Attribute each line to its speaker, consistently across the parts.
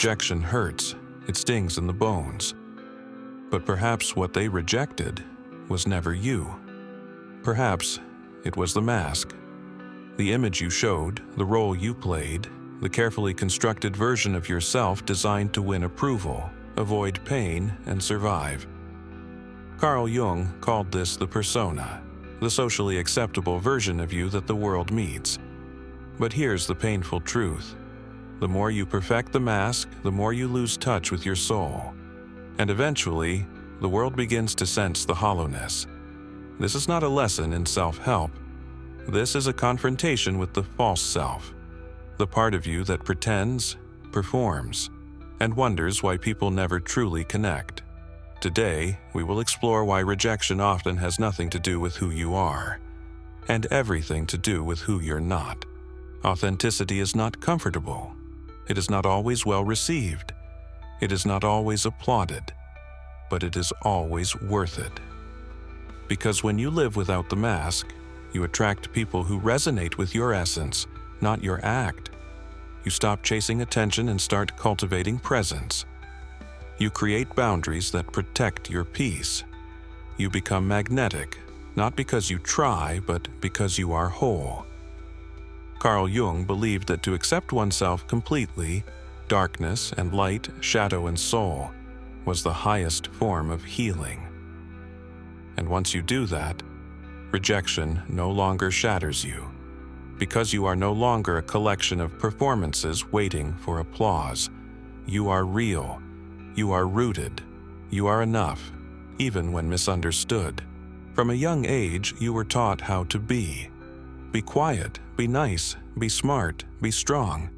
Speaker 1: Rejection hurts, it stings in the bones. But perhaps what they rejected was never you. Perhaps it was the mask. The image you showed, the role you played, the carefully constructed version of yourself designed to win approval, avoid pain, and survive. Carl Jung called this the persona, the socially acceptable version of you that the world meets. But here's the painful truth. The more you perfect the mask, the more you lose touch with your soul. And eventually, the world begins to sense the hollowness. This is not a lesson in self-help. This is a confrontation with the false self, the part of you that pretends, performs, and wonders why people never truly connect. Today, we will explore why rejection often has nothing to do with who you are, and everything to do with who you're not. Authenticity is not comfortable. It is not always well received. It is not always applauded, but it is always worth it. Because when you live without the mask, you attract people who resonate with your essence, not your act. You stop chasing attention and start cultivating presence. You create boundaries that protect your peace. You become magnetic, not because you try, but because you are whole. Carl Jung believed that to accept oneself completely, darkness and light, shadow and soul, was the highest form of healing. And once you do that, rejection no longer shatters you, because you are no longer a collection of performances waiting for applause. You are real. You are rooted. You are enough, even when misunderstood. From a young age, you were taught how to be. Be quiet, be nice, be smart, be strong.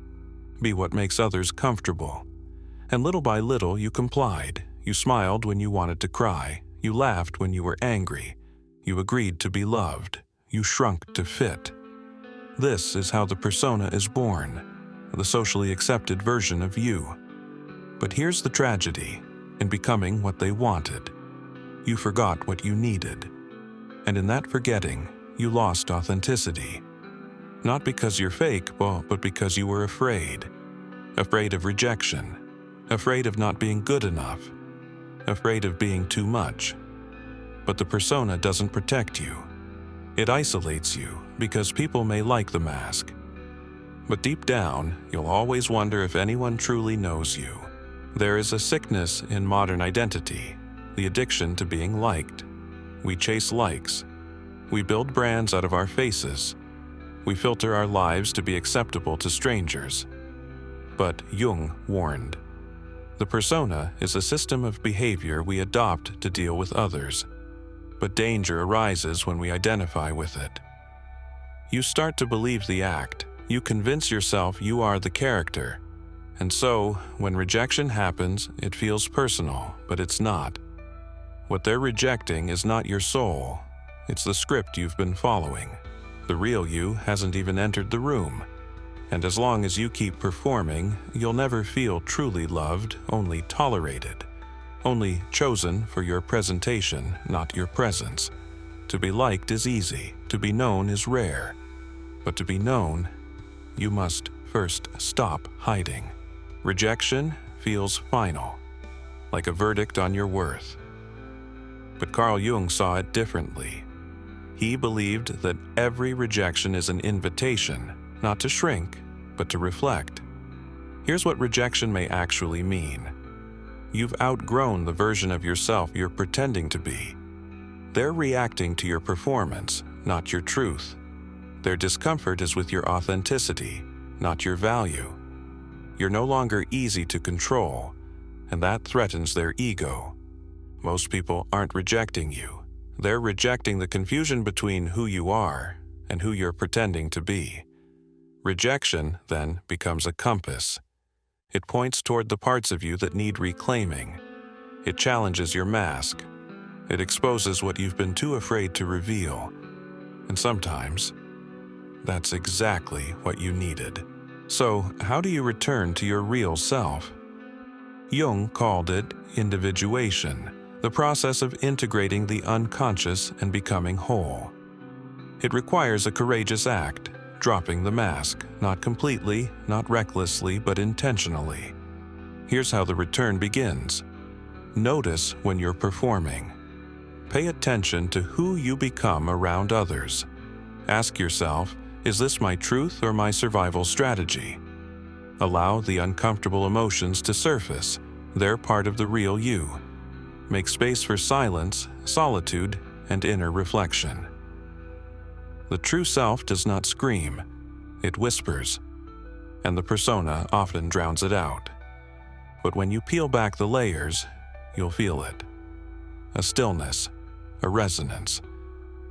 Speaker 1: Be what makes others comfortable. And little by little, you complied. You smiled when you wanted to cry. You laughed when you were angry. You agreed to be loved. You shrunk to fit. This is how the persona is born, the socially accepted version of you. But here's the tragedy. In becoming what they wanted, you forgot what you needed. And in that forgetting, you lost authenticity. Not because you're fake, but because you were afraid. Afraid of rejection. Afraid of not being good enough. Afraid of being too much. But the persona doesn't protect you. It isolates you because people may like the mask. But deep down, you'll always wonder if anyone truly knows you. There is a sickness in modern identity, the addiction to being liked. We chase likes. We build brands out of our faces. We filter our lives to be acceptable to strangers. But Jung warned, the persona is a system of behavior we adopt to deal with others. But danger arises when we identify with it. You start to believe the act. You convince yourself you are the character. And so, when rejection happens, it feels personal, but it's not. What they're rejecting is not your soul. It's the script you've been following. The real you hasn't even entered the room. And as long as you keep performing, you'll never feel truly loved, only tolerated. Only chosen for your presentation, not your presence. To be liked is easy. To be known is rare. But to be known, you must first stop hiding. Rejection feels final, like a verdict on your worth. But Carl Jung saw it differently. He believed that every rejection is an invitation, not to shrink, but to reflect. Here's what rejection may actually mean. You've outgrown the version of yourself you're pretending to be. They're reacting to your performance, not your truth. Their discomfort is with your authenticity, not your value. You're no longer easy to control, and that threatens their ego. Most people aren't rejecting you. They're rejecting the confusion between who you are and who you're pretending to be. Rejection, then, becomes a compass. It points toward the parts of you that need reclaiming. It challenges your mask. It exposes what you've been too afraid to reveal. And sometimes, that's exactly what you needed. So, how do you return to your real self? Jung called it individuation, the process of integrating the unconscious and becoming whole. It requires a courageous act, dropping the mask, not completely, not recklessly, but intentionally. Here's how the return begins. Notice when you're performing. Pay attention to who you become around others. Ask yourself, is this my truth or my survival strategy? Allow the uncomfortable emotions to surface. They're part of the real you. Make space for silence, solitude, and inner reflection. The true self does not scream, it whispers, and the persona often drowns it out. But when you peel back the layers, you'll feel it. A stillness, a resonance,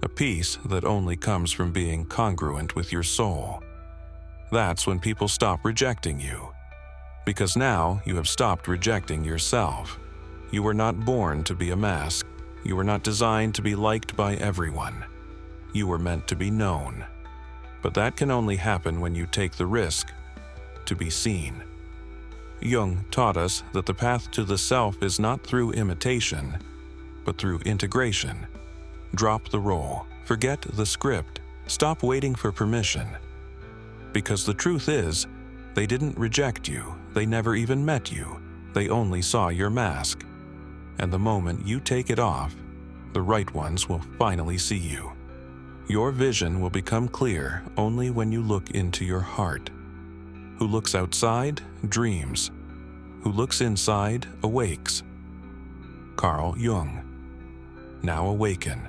Speaker 1: a peace that only comes from being congruent with your soul. That's when people stop rejecting you. Because now you have stopped rejecting yourself. You were not born to be a mask. You were not designed to be liked by everyone. You were meant to be known. But that can only happen when you take the risk to be seen. Jung taught us that the path to the self is not through imitation, but through integration. Drop the role. Forget the script. Stop waiting for permission. Because the truth is, they didn't reject you. They never even met you. They only saw your mask. And the moment you take it off, the right ones will finally see you. Your vision will become clear only when you look into your heart. Who looks outside, dreams. Who looks inside, awakes. Carl Jung. Now awaken.